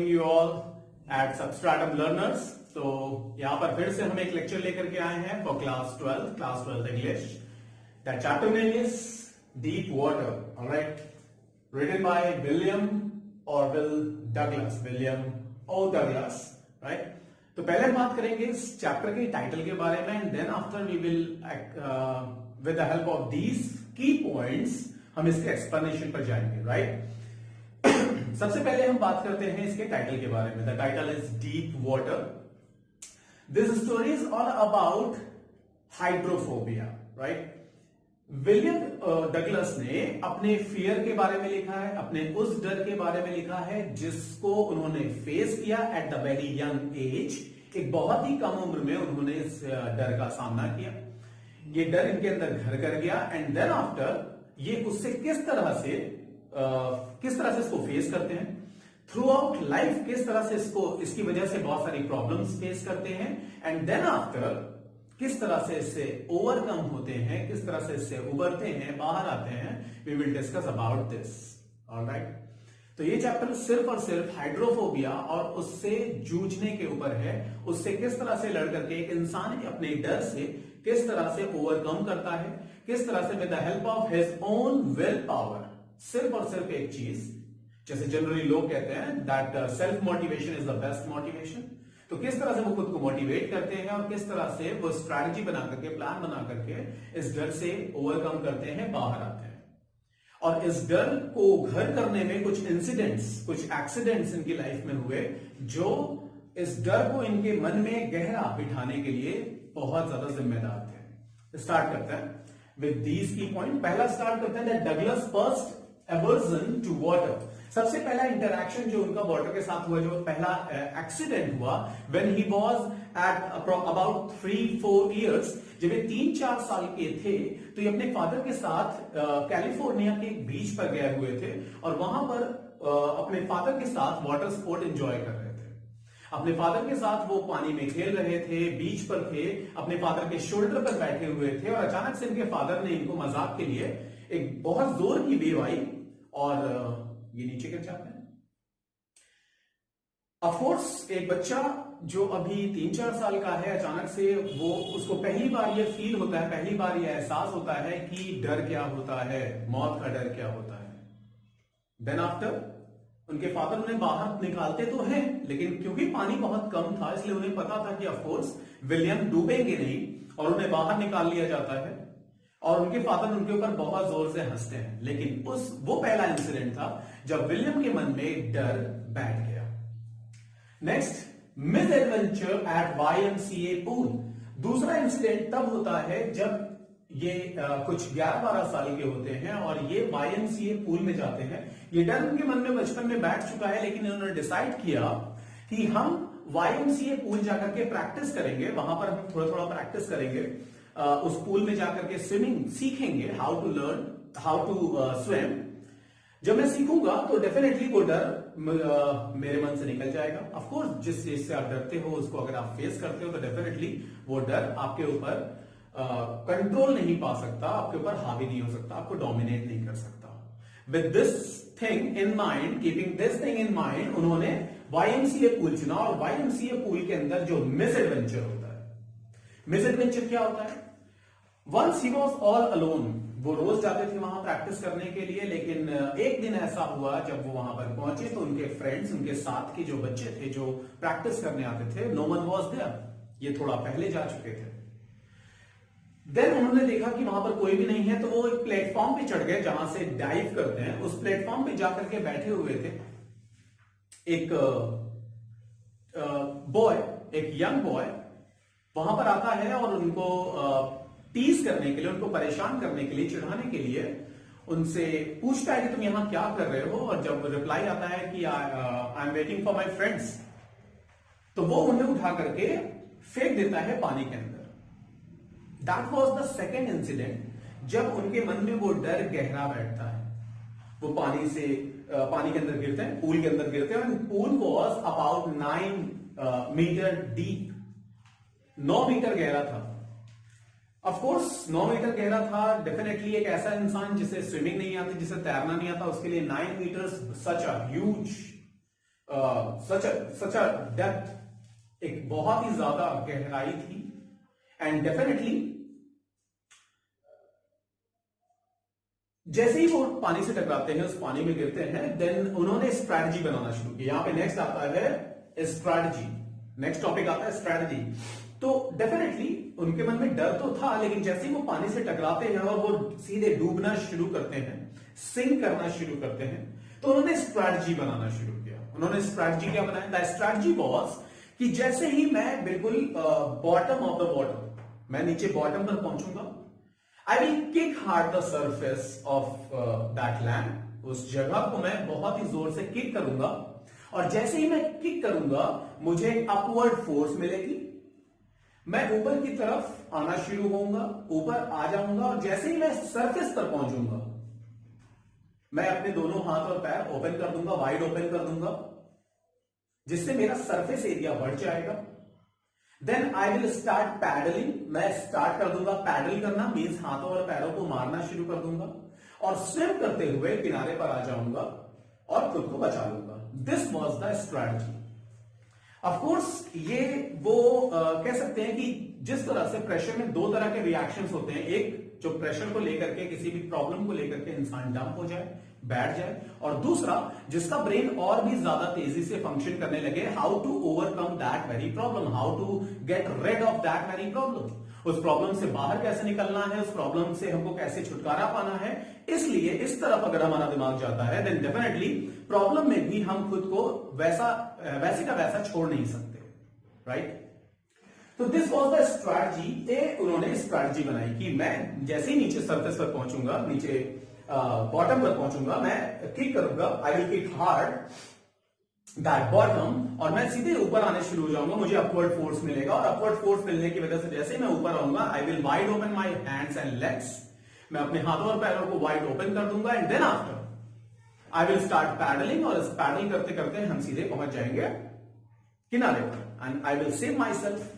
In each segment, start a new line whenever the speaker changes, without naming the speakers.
you all at Substratum Learners. तो यहाँ पर फिर से हम एक लेक्चर लेकर के आए हैं for class 12 English. That chapter name is Deep Water. All right, written by William O. Douglas. Right. तो पहले हम बात करेंगे इस चैप्टर के टाइटल के बारे में and then after we will with the help of these key points हम इसके एक्सप्लेनेशन पर जाएंगे. राइट. सबसे पहले हम बात करते हैं इसके टाइटल के बारे में. The title is deep water. This story is all about hydrophobia. Right. William Douglas ने अपने फियर के बारे में लिखा है, अपने उस डर के बारे में लिखा है जिसको उन्होंने फेस किया at the very young age. एक बहुत ही कम उम्र में उन्होंने इस डर का सामना किया. ये डर इनके अंदर घर कर गया एंड देन आफ्टर ये उससे किस तरह से इसको फेस करते हैं थ्रू आउट लाइफ, किस तरह से इसकी वजह से बहुत सारी प्रॉब्लम्स फेस करते हैं एंड देन आफ्टर किस तरह से इससे ओवरकम होते हैं, किस तरह से इससे उबरते हैं, बाहर आते हैं. We will discuss about this. Alright. तो ये चैप्टर सिर्फ और सिर्फ हाइड्रोफोबिया और उससे जूझने के ऊपर है. उससे किस तरह से लड़ करके एक इंसान अपने डर से किस तरह से ओवरकम करता है, किस तरह से with the help of his own will power. सिर्फ और सिर्फ एक चीज, जैसे जनरली लोग कहते हैं that self motivation is the best motivation. तो किस तरह से वो खुद को मोटिवेट करते हैं और किस तरह से वो स्ट्रैटेजी बना करके, प्लान बना करके इस डर से ओवरकम करते हैं, बाहर आते हैं. और इस डर को घर करने में कुछ इंसिडेंट्स, कुछ एक्सीडेंट्स इनकी लाइफ में हुए जो इस डर को इनके मन में गहरा बिठाने के लिए बहुत ज्यादा जिम्मेदार थे. स्टार्ट करते हैं विद दीज की पॉइंट. पहला स्टार्ट करते हैं Douglas first aversion to water. सबसे पहला इंटरैक्शन जो उनका वाटर के साथ हुआ, जो पहला एक्सीडेंट हुआ when he was at about 3-4 years. जब ये 3-4 साल के थे तो ये अपने फादर के साथ कैलिफोर्निया के एक बीच पर गए हुए थे और वहां पर अपने फादर के साथ वाटर स्पोर्ट एंजॉय कर रहे थे. अपने फादर के साथ वो पानी में खेल रहे थे, बीच पर थे, अपने फादर के शोल्डर पर बैठे हुए थे और अचानक से इनके फादर ने इनको मजाक के लिए एक बहुत जोर की वेव आई और ये नीचे गिर जाते हैं. ऑफकोर्स एक बच्चा जो अभी 3-4 साल का है, अचानक से वो उसको पहली बार ये फील होता है, पहली बार ये एहसास होता है कि डर क्या होता है, मौत का डर क्या होता है. देन आफ्टर उनके फादर उन्हें बाहर निकालते तो हैं, लेकिन क्योंकि पानी बहुत कम था इसलिए उन्हें पता था कि ऑफकोर्स विलियम डूबेंगे नहीं और उन्हें बाहर निकाल लिया जाता है और उनके फादर उनके ऊपर बहुत जोर से हंसते हैं. लेकिन वो पहला इंसिडेंट था जब विलियम के मन में डर बैठ गया. Next, misadventure at YMCA pool. दूसरा इंसिडेंट तब होता है जब ये कुछ 11-12 साल के होते हैं और ये YMCA पूल में जाते हैं. ये डर उनके मन में बचपन में बैठ चुका है लेकिन इन्होंने डिसाइड किया कि हम YMCA पूल जाकर के प्रैक्टिस करेंगे. वहां पर हम थोड़ा थोड़ा प्रैक्टिस करेंगे. उस पूल में जाकर के स्विमिंग सीखेंगे, हाउ टू स्विम. जब मैं सीखूंगा तो डेफिनेटली वो डर मेरे मन से निकल जाएगा. ऑफ कोर्स जिस चीज से आप डरते हो उसको अगर आप फेस करते हो तो डेफिनेटली वो डर आपके ऊपर कंट्रोल नहीं पा सकता, आपके ऊपर हावी नहीं हो सकता, आपको डोमिनेट नहीं कर सकता. With this thing in mind, keeping this thing in mind, उन्होंने YMCA पूल चुना. और YMCA पूल के अंदर जो मिस एडवेंचर होता है, मिस एडवेंचर क्या होता है? Once he was all alone. वो रोज जाते थे वहां प्रैक्टिस करने के लिए, लेकिन एक दिन ऐसा हुआ जब वो वहां पर पहुंचे तो उनके फ्रेंड्स, उनके साथ के जो बच्चे थे जो प्रैक्टिस करने आते थे, नो वन वॉज देयर. ये थोड़ा पहले जा चुके थे. देन उन्होंने देखा कि वहां पर कोई भी नहीं है तो वो एक प्लेटफॉर्म पे चढ़ गए जहां से डाइव करते हैं. उस प्लेटफॉर्म पे जाकर के बैठे हुए थे. एक एक यंग बॉय वहां पर आता है और उनको टीज करने के लिए, उनको परेशान करने के लिए, चिढ़ाने के लिए उनसे पूछता है कि तुम यहां क्या कर रहे हो. और जब रिप्लाई आता है कि I am waiting for my friends, तो वो उन्हें उठा करके फेंक देता है पानी के अंदर. That was the second incident जब उनके मन में वो डर गहरा बैठता है. वो पानी के अंदर गिरते हैं, पूल के अंदर गिरते हैं. Pool was about 9 metre deep. 9 metre गहरा था. ऑफ कोर्स 9 मीटर गहरा था. डेफिनेटली एक ऐसा इंसान जिसे स्विमिंग नहीं आती, जिसे तैरना नहीं आता, उसके लिए 9 metre such a huge such a depth, एक बहुत ही ज्यादा गहराई थी। एंड डेफिनेटली जैसे ही वो पानी से टकराते हैं, उस पानी में गिरते हैं, देन उन्होंने स्ट्रैटेजी बनाना शुरू किया। यहां पे नेक्स्ट आता है स्ट्रैटेजी, नेक्स्ट टॉपिक आता है स्ट्रैटेजी। तो डेफिनेटली उनके मन में डर तो था, लेकिन जैसे ही वो पानी से टकराते हैं और वो सीधे डूबना शुरू करते हैं, सिंक करना शुरू करते हैं, तो उन्होंने स्ट्रैटेजी बनाना शुरू किया। उन्होंने स्ट्रैटेजी क्या बनाया? द स्ट्रैटेजी वाज कि जैसे ही मैं बिल्कुल बॉटम ऑफ द वाटर, मैं नीचे बॉटम पर पहुंचूंगा, I will kick hard the surface of that land. उस जगह को मैं बहुत ही जोर से किक करूंगा, और जैसे ही मैं किक करूंगा मुझे अपवर्ड फोर्स मिलेगी, मैं ऊपर की तरफ आना शुरू होऊंगा, ऊपर आ जाऊंगा, और जैसे ही मैं सरफेस पर पहुंचूंगा मैं अपने दोनों हाथ और पैर ओपन कर दूंगा, वाइड ओपन कर दूंगा, जिससे मेरा सरफेस एरिया बढ़ जाएगा। Then I will start paddling, मैं स्टार्ट कर दूंगा पैडल करना, मीन्स हाथों और पैरों को मारना शुरू कर दूंगा, और स्विम करते हुए किनारे पर आ जाऊंगा और खुद को बचा लूंगा। This was the strategy. Of course ये वो कह सकते हैं कि जिस तरह से प्रेशर में दो तरह के रिएक्शंस होते हैं, एक जो प्रेशर को लेकर के, किसी भी प्रॉब्लम को लेकर के इंसान डंप हो जाए, बैठ जाए, और दूसरा जिसका ब्रेन और भी ज्यादा तेजी से फंक्शन करने लगे, how to overcome that very problem, how to get rid of that very problem, उस प्रॉब्लम से बाहर कैसे निकलना है, उस प्रॉब्लम से हमको कैसे छुटकारा पाना है। इसलिए इस तरफ अगर हमारा दिमाग जाता है, देन डेफिनेटली प्रॉब्लम में भी हम खुद को वैसे का वैसा छोड़ नहीं सकते, राइट? तो दिस वॉज द स्ट्रैटेजी। उन्होंने स्ट्रैटेजी बनाई कि मैं जैसे ही नीचे सरफेस पर पहुंचूंगा, नीचे बॉटम पर पहुंचूंगा, मैं किक करूंगा, आई will kick hard that bottom, और मैं सीधे ऊपर आने शुरू हो जाऊंगा, मुझे अपवर्ड फोर्स मिलेगा, और अपवर्ड फोर्स मिलने की वजह से जैसे ही मैं ऊपर आऊंगा, I will wide open my hands and legs, मैं अपने हाथों और पैरों को वाइड ओपन कर दूंगा, and then after I will start paddling, और इस पैडल करते करते हम सीधे पहुंच जाएंगे किनारे पर, and I will save myself.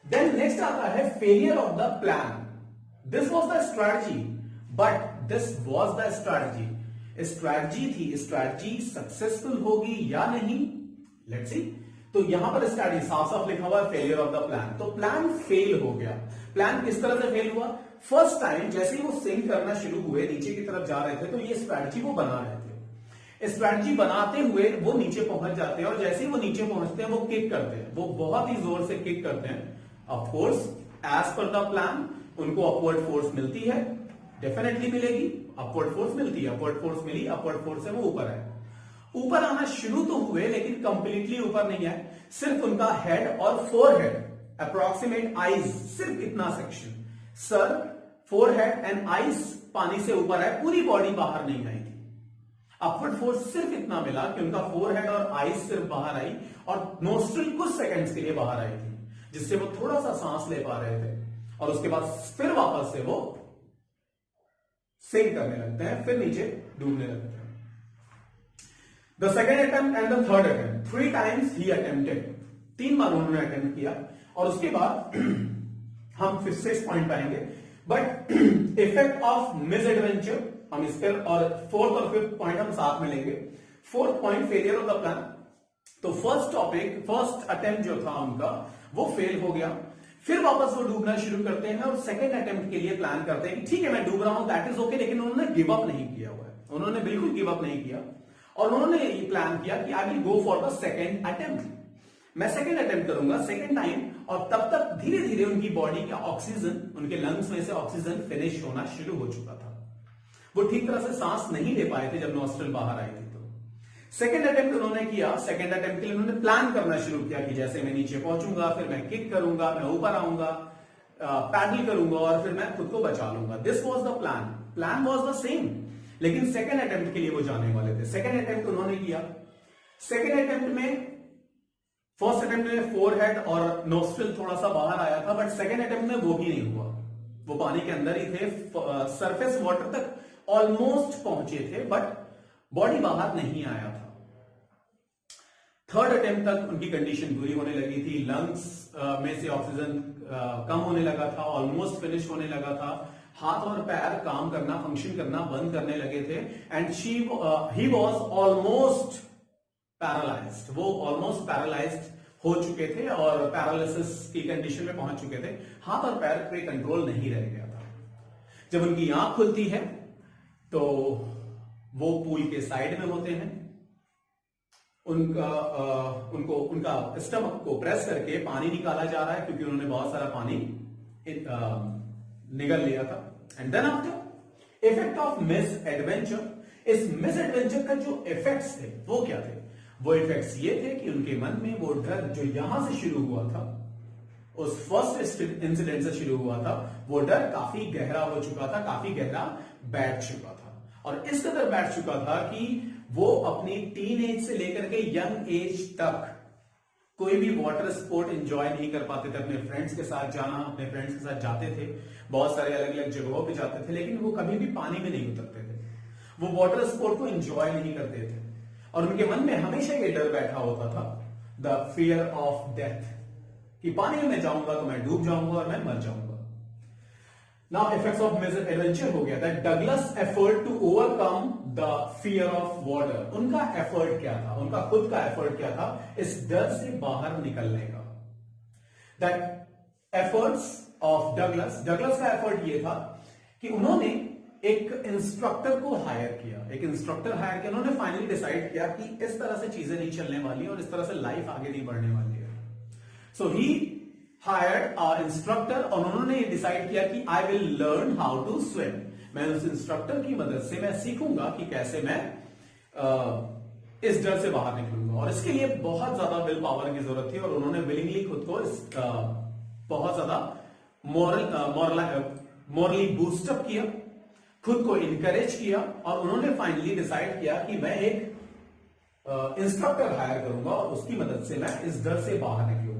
Then next आता है failure of the plan. This was the strategy, but this was the strategy. Strategy थी, स्ट्रैटेजी सक्सेसफुल होगी या नहीं, लेट्स सी। तो यहां पर स्ट्रैटेजी साफ साफ लिखा हुआ है फेलियर ऑफ द प्लान। तो प्लान फेल हो गया। प्लान किस तरह से फेल हुआ? फर्स्ट टाइम जैसे ही वो सिंक करना शुरू हुए, नीचे की तरफ जा रहे थे, तो ये स्ट्रैटेजी वो बना रहे थे। स्ट्रैटेजी बनाते हुए वो नीचे पहुंच जाते हैं, और जैसे ही वो नीचे पहुंचते हैं वो किक करते हैं, वो बहुत ही जोर से किक करते हैं। Of course as per the plan उनको अपवर्ड फोर्स मिलती है, डेफिनेटली मिलेगी, अपवर्ड फोर्स मिलती है, अपवर्ड फोर्स मिली, अपवर्ड फोर्स से वो ऊपर आए। ऊपर आना शुरू तो हुए, लेकिन कंप्लीटली ऊपर नहीं आए, सिर्फ उनका हेड और फोरहेड, अप्रोक्सीमेट आईज, सिर्फ इतना section, sir, forehead and eyes पानी से ऊपर आए, पूरी बॉडी बाहर नहीं आई थी। अपवर्ड फोर्स सिर्फ इतना मिला कि उनका फोरहेड और आईज सिर्फ बाहर आई, और नोस्ट्रिल कुछ सेकंड्स के लिए बाहर आई थी, जिससे वो थोड़ा सा सांस ले पा रहे थे, और उसके बाद फिर वापस से वो सिंक करने लगते हैं, फिर नीचे डूबने लगते हैं। The second attempt and the third attempt, 3 times he attempted, 3 बार उन्होंने अटेम्प्ट किया, और उसके बाद हम फिर 6 पॉइंट पाएंगे। But effect of miss adventure हम इस पर, और 4th और 5th पॉइंट हम साथ में लेंगे। 4th point failure of the plan. तो फर्स्ट टॉपिक, फर्स्ट अटेम्प्ट जो था उनका वो फेल हो गया, फिर वापस वो डूबना शुरू करते हैं, और सेकंड अटेम्प्ट के लिए प्लान करते हैं कि ठीक है मैं डूब रहा हूं, दैट इज ओके, लेकिन उन्होंने गिव अप नहीं किया हुआ है, उन्होंने बिल्कुल गिव अप नहीं किया, और उन्होंने ये प्लान किया कि I will go for the second attempt, मैं सेकंड अटेम्प्ट करूंगा, सेकंड टाइम, और तब तक धीरे धीरे उनकी बॉडी का ऑक्सीजन, उनके लंग्स में से ऑक्सीजन फिनिश होना शुरू हो चुका था, वो ठीक तरह से सांस नहीं ले पाए थे जब नॉस्ट्रल बाहर आई थी। तो सेकंड अटेम्प्ट उन्होंने किया, सेकंड अटेम्प्ट के लिए उन्होंने प्लान करना शुरू किया कि जैसे मैं नीचे पहुंचूंगा, फिर मैं किक करूंगा, मैं ऊपर आऊंगा, पैडल करूंगा, और फिर मैं खुद को बचा लूंगा। This was the plan, plan was the same, लेकिन सेकंड अटेम्प्ट के लिए वो जाने वाले थे। सेकंड अटेम्प्ट उन्होंने किया, सेकंड अटेम्प्ट में, फर्स्ट अटेम्प्ट में फोरहेड और नोस्ट्रिल थोड़ा सा बाहर आया था, बट सेकंड अटेम्प्ट में वो भी नहीं हुआ, वो पानी के अंदर ही थे, सरफेस वाटर तक ऑलमोस्ट पहुंचे थे, बट बॉडी बाहर नहीं आया था। थर्ड अटेम्प्ट तक उनकी कंडीशन बुरी होने लगी थी, लंग्स में से ऑक्सीजन कम होने लगा था, ऑलमोस्ट फिनिश होने लगा था, हाथ और पैर काम करना, फंक्शन करना बंद करने लगे थे, and he was almost paralysed, वो ऑलमोस्ट पैरालाइज्ड हो चुके थे और पैरालिसिस की कंडीशन में पहुंच चुके थे, हाथ और पैर पे कंट्रोल नहीं रह गया था। जब उनकी आंख खुलती है तो वो पूल के साइड में होते हैं, उनका स्टमक को प्रेस करके पानी निकाला जा रहा है क्योंकि उन्होंने बहुत सारा पानी निगल लिया था। And then after effect of misadventure, इस मिस एडवेंचर का जो इफेक्ट्स थे वो क्या थे? वो इफेक्ट्स ये थे कि उनके मन में वो डर जो यहां से शुरू हुआ था, उस फर्स्ट इंसिडेंट से शुरू हुआ था, वो डर काफी गहरा हो चुका था, काफी गहरा बैठ चुका था। और इस कदर बैठ चुका था कि वो अपनी टीन एज से लेकर के यंग एज तक कोई भी वाटर स्पोर्ट एंजॉय नहीं कर पाते थे। अपने फ्रेंड्स के साथ जाना, अपने फ्रेंड्स के साथ जाते थे, बहुत सारे अलग अलग जगहों पे जाते थे, लेकिन वो कभी भी पानी में नहीं उतरते थे, वो वाटर स्पोर्ट को एंजॉय नहीं करते थे। और उनके मन में हमेशा ये डर बैठा होता था, द फियर ऑफ डेथ, कि पानी में मैं जाऊंगा तो मैं डूब जाऊंगा और मैं मर जाऊंगा। Now effects of misadventure हो गया था Douglas effort to overcome the fear of water. उनका एफर्ट क्या था? उनका खुद का एफर्ट क्या था इस डर से बाहर निकलने का? दैट एफर्ट्स ऑफ डगलस का एफर्ट ये था कि उन्होंने एक इंस्ट्रक्टर को हायर किया, उन्होंने फाइनली डिसाइड किया कि इस तरह से चीजें नहीं चलने वाली और इस तरह से लाइफ आगे नहीं बढ़ने वाली है। सो ही हायर्ड अ इंस्ट्रक्टर और उन्होंने डिसाइड किया कि I will learn how to swim. मैं उस इंस्ट्रक्टर की मदद से मैं सीखूंगा कि कैसे मैं इस डर से बाहर निकलूंगा। और इसके लिए बहुत ज्यादा विल पावर की जरूरत थी और उन्होंने विलिंगली खुद को बहुत ज्यादा मॉरली बूस्टअप किया, खुद को इनकरेज किया और उन्होंने फाइनली डिसाइड किया कि मैं एक इंस्ट्रक्टर हायर करूंगा और उसकी मदद से मैं इस डर से बाहर निकलूंगा।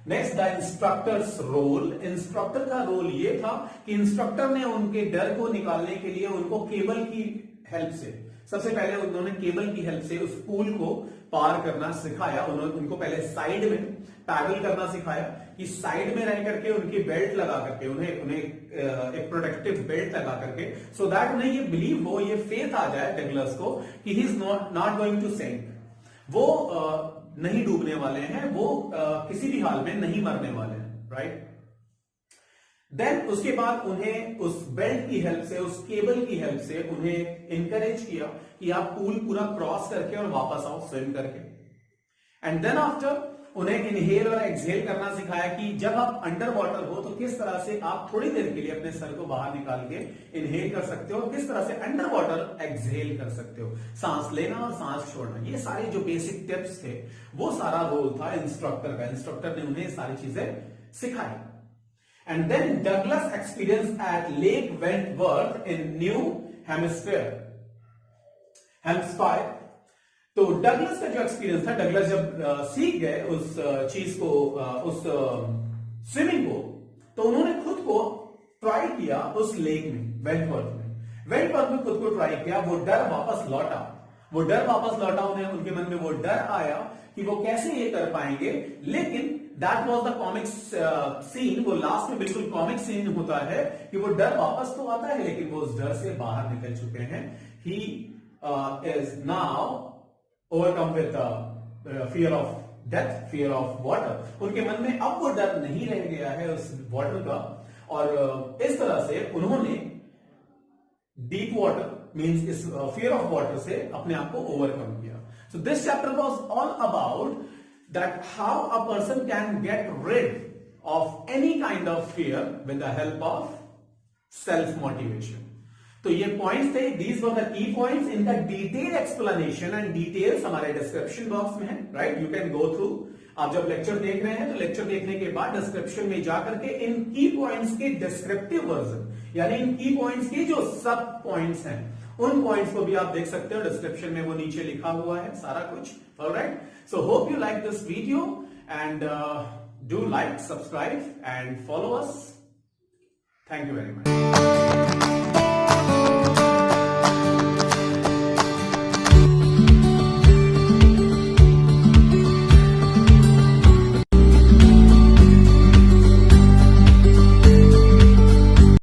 Next, the instructor's role. Instructor का रोल ये था कि इंस्ट्रक्टर ने उनके डर को निकालने के लिए उनको केबल की हेल्प से, सबसे पहले उन्होंने केबल की हेल्प से उस पूल को पार करना सिखाया। उन्होंने उनको पहले साइड में पैडल करना सिखाया कि साइड में रह करके उनकी बेल्ट लगा करके उन्हें एक प्रोटेक्टिव बेल्ट लगा करके, सो दैट उन्हें ये बिलीव हो, ये फेथ आ जाए डगलस को कि he is not going to sink, वो नहीं डूबने वाले हैं, वो किसी भी हाल में नहीं मरने वाले हैं, राइट। देन उसके बाद उन्हें उस बेल्ट की हेल्प से, उस केबल की हेल्प से उन्हें इंकरेज किया कि आप पूल पूरा क्रॉस करके और वापस आओ स्विम करके। एंड देन आफ्टर उन्हें इनहेल और एक्सहेल करना सिखाया कि जब आप अंडर वाटर हो तो किस तरह से आप थोड़ी देर के लिए अपने सर को बाहर निकाल के इनहेल कर सकते हो और किस तरह से अंडर वाटर एक्सहेल कर सकते हो, सांस लेना और सांस छोड़ना। ये सारे जो बेसिक टिप्स थे वो सारा रोल था इंस्ट्रक्टर का। इंस्ट्रक्टर ने उन्हें सारी चीजें सिखाई। And then Douglas experienced at Lake Wentworth in New Hampshire। तो डगलस का जो एक्सपीरियंस था, डगलस जब सीख गए उस चीज को, उस स्विमिंग को, तो उन्होंने खुद को ट्राई किया उस लेक में, वेंटवर्थ में खुद को ट्राई किया। वो डर वापस लौटा उन्हें, उनके मन में वो डर आया कि वो कैसे ये कर पाएंगे। लेकिन that was the comic scene, वो लास्ट में बिल्कुल कॉमिक सीन होता है कि वो डर वापस तो आता है लेकिन वो उस डर से बाहर निकल चुके हैं। He is now overcome with fear of death, fear of water. उनके मन में अब वो डर नहीं रह गया है उस वाटर का, और इस तरह से उन्होंने डीप वाटर मीन्स इस फियर ऑफ वाटर से अपने आप को ओवरकम किया। So this chapter was all about that how a person can get rid of any kind of fear with the help of self motivation। तो ये points थे, these were the key points। इनका detail explanation and details हमारे description box में है, right, you can go through. आप जब lecture देख रहे हैं तो लेक्चर देखने के बाद डिस्क्रिप्शन में जाकर के इन की पॉइंट्स के डिस्क्रिप्टिव वर्जन, यानी इन की पॉइंट्स के जो सब पॉइंट्स हैं, उन पॉइंट्स को भी आप देख सकते हो। डिस्क्रिप्शन में वो नीचे लिखा हुआ है सारा कुछ, alright. So hope you like this video and do like, subscribe and follow us. Thank you very much.